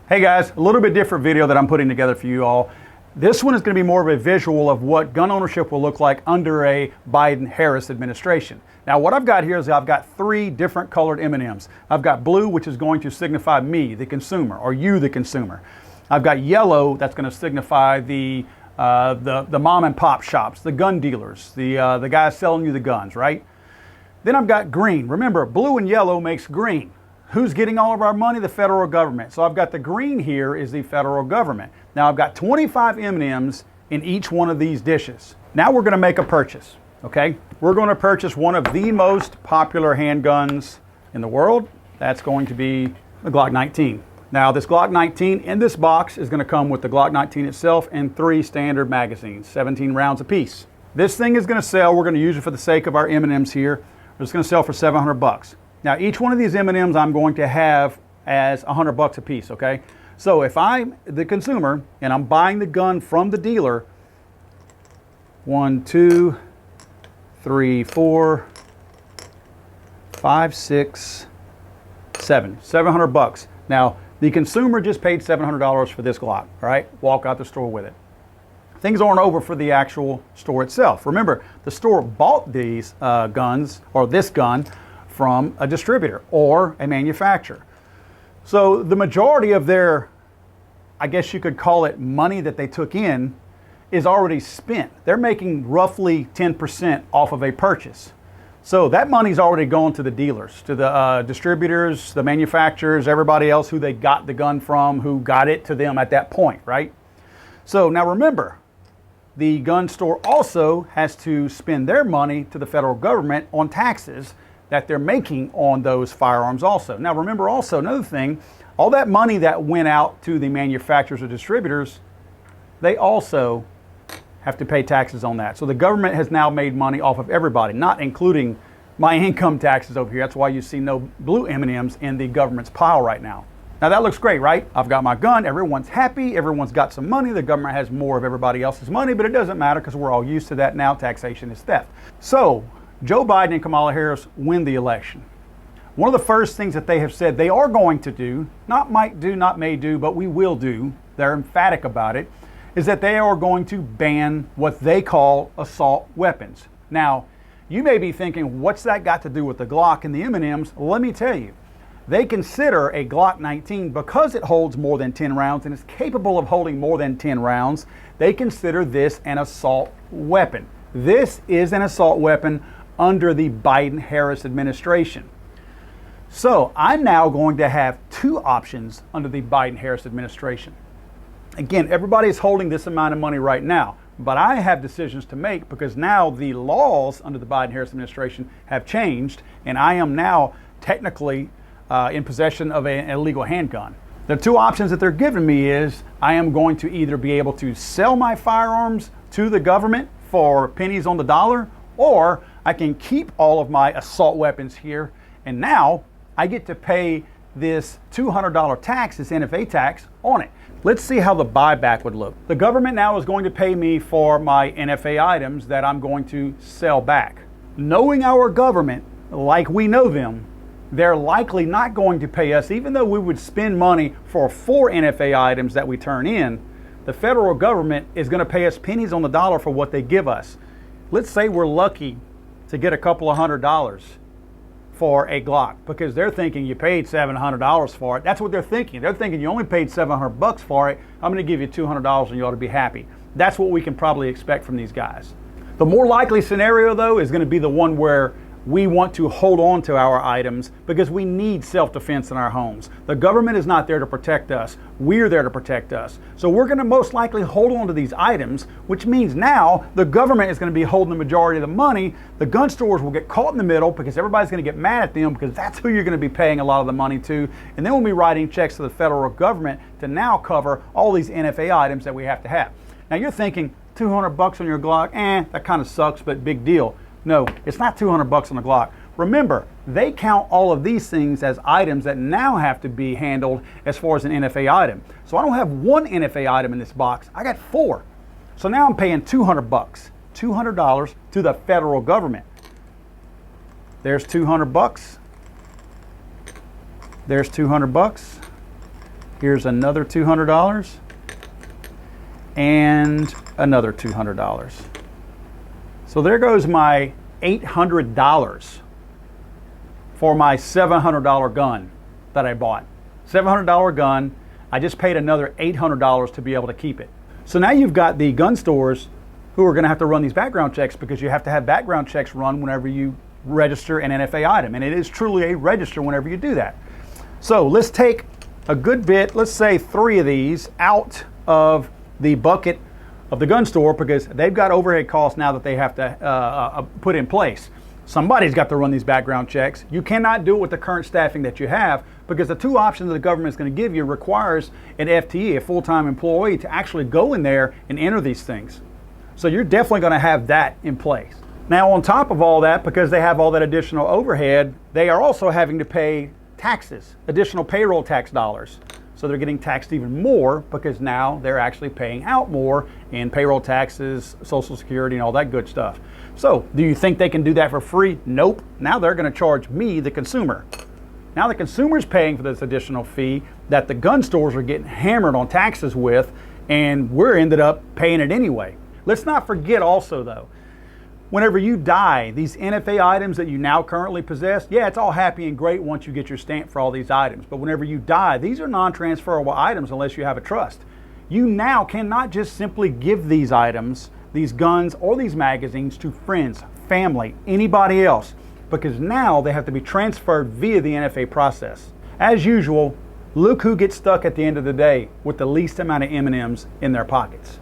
Hey guys, a little bit different video that I'm putting together for you all. This one is going to be more of a visual of what gun ownership will look like under a Biden-Harris administration. Now what I've got here is I've got three different colored M&Ms. I've got blue, which is going to signify me, the consumer, or you, the consumer. I've got yellow, that's going to signify the mom and pop shops, the gun dealers, the guys selling you the guns, right? Then I've got green. Remember, blue and yellow makes green. Who's getting all of our money? The federal government. So I've got the green here is the federal government. Now I've got 25 M&Ms in each one of these dishes. Now we're going to make a purchase, okay? We're going to purchase one of the most popular handguns in the world. That's going to be the Glock 19. Now this Glock 19 in this box is going to come with the Glock 19 itself and 3 standard magazines, 17 rounds apiece. This thing is going to sell, we're going to use it for the sake of our M&Ms here. It's going to sell for 700 bucks. Now each one of these M&Ms I'm going to have as 100 bucks a piece, okay? So if I'm the consumer and I'm buying the gun from the dealer, 1, 2, 3, 4, 5, 6, 7, 700 bucks. Now the consumer just paid $700 for this Glock, all right? Walk out the store with it. Things aren't over for the actual store itself. Remember, the store bought these guns, or this gun, from a distributor or a manufacturer. So the majority of their, I guess you could call it, money that they took in is already spent. They're making roughly 10% off of a purchase. So that money's already gone to the dealers, to the distributors, the manufacturers, everybody else who they got the gun from, who got it to them at that point, right? So now remember, the gun store also has to spend their money to the federal government on taxes that they're making on those firearms also. Now remember also another thing, all that money that went out to the manufacturers or distributors, they also have to pay taxes on that. So the government has now made money off of everybody, not including my income taxes over here. That's why you see no blue M&Ms in the government's pile right now. Now that looks great, right? I've got my gun, everyone's happy, everyone's got some money, the government has more of everybody else's money, but it doesn't matter because we're all used to that now. Taxation is theft. So Joe Biden and Kamala Harris win the election. One of the first things that they have said they are going to do, not might do, not may do, but we will do, they're emphatic about it, is that they are going to ban what they call assault weapons. Now, you may be thinking, what's that got to do with the Glock and the M&Ms? Let me tell you. They consider a Glock 19, because it holds more than 10 rounds and is capable of holding more than 10 rounds, they consider this an assault weapon. This is an assault weapon under the Biden-Harris administration. So I'm now going to have two options under the Biden-Harris administration. Again, everybody is holding this amount of money right now, but I have decisions to make because now the laws under the Biden-Harris administration have changed, and I am now technically in possession of an illegal handgun. The two options that they're giving me is I am going to either be able to sell my firearms to the government for pennies on the dollar, or I can keep all of my assault weapons here, and now I get to pay this $200 tax, this NFA tax, on it. Let's see how the buyback would look. The government now is going to pay me for my NFA items that I'm going to sell back. Knowing our government, like we know them, they're likely not going to pay us, even though we would spend money for 4 NFA items that we turn in. The federal government is going to pay us pennies on the dollar for what they give us. Let's say we're lucky to get a couple of $100 for a Glock, because they're thinking you paid $700 for it. That's what they're thinking. They're thinking you only paid 700 bucks for it. I'm going to give you $200 and you ought to be happy. That's what we can probably expect from these guys. The more likely scenario, though, is going to be the one where we want to hold on to our items because we need self-defense in our homes. The government is not there to protect us. We're there to protect us. So we're going to most likely hold on to these items, which means now the government is going to be holding the majority of the money. The gun stores will get caught in the middle because everybody's going to get mad at them because that's who you're going to be paying a lot of the money to. And then we'll be writing checks to the federal government to now cover all these NFA items that we have to have. Now you're thinking, 200 bucks on your Glock, that kind of sucks, but big deal. No, it's not 200 bucks on the Glock. Remember, they count all of these things as items that now have to be handled as far as an NFA item. So I don't have one NFA item in this box, I got 4. So now I'm paying 200 bucks, $200 to the federal government. There's 200 bucks. There's 200 bucks. Here's another $200 and another $200. So there goes my $800 for my $700 gun that I bought. $700 gun, I just paid another $800 to be able to keep it. So now you've got the gun stores who are going to have to run these background checks, because you have to have background checks run whenever you register an NFA item. And it is truly a register whenever you do that. So let's take a good bit, let's say 3 of these, out of the bucket of the gun store, because they've got overhead costs now that they have to put in place. Somebody's got to run these background checks. You cannot do it with the current staffing that you have, because the 2 options that the government is going to give you requires an FTE, a full-time employee, to actually go in there and enter these things. So you're definitely going to have that in place. Now, on top of all that, because they have all that additional overhead, they are also having to pay taxes, additional payroll tax dollars. So they're getting taxed even more, because now they're actually paying out more in payroll taxes, Social Security, and all that good stuff. So do you think they can do that for free? Nope. Now they're going to charge me, the consumer. Now the consumer's paying for this additional fee that the gun stores are getting hammered on taxes with, and we're ended up paying it anyway. Let's not forget also, though, whenever you die, these NFA items that you now currently possess, yeah, it's all happy and great once you get your stamp for all these items. But whenever you die, these are non-transferable items unless you have a trust. You now cannot just simply give these items, these guns or these magazines, to friends, family, anybody else, because now they have to be transferred via the NFA process. As usual, look who gets stuck at the end of the day with the least amount of M&Ms in their pockets.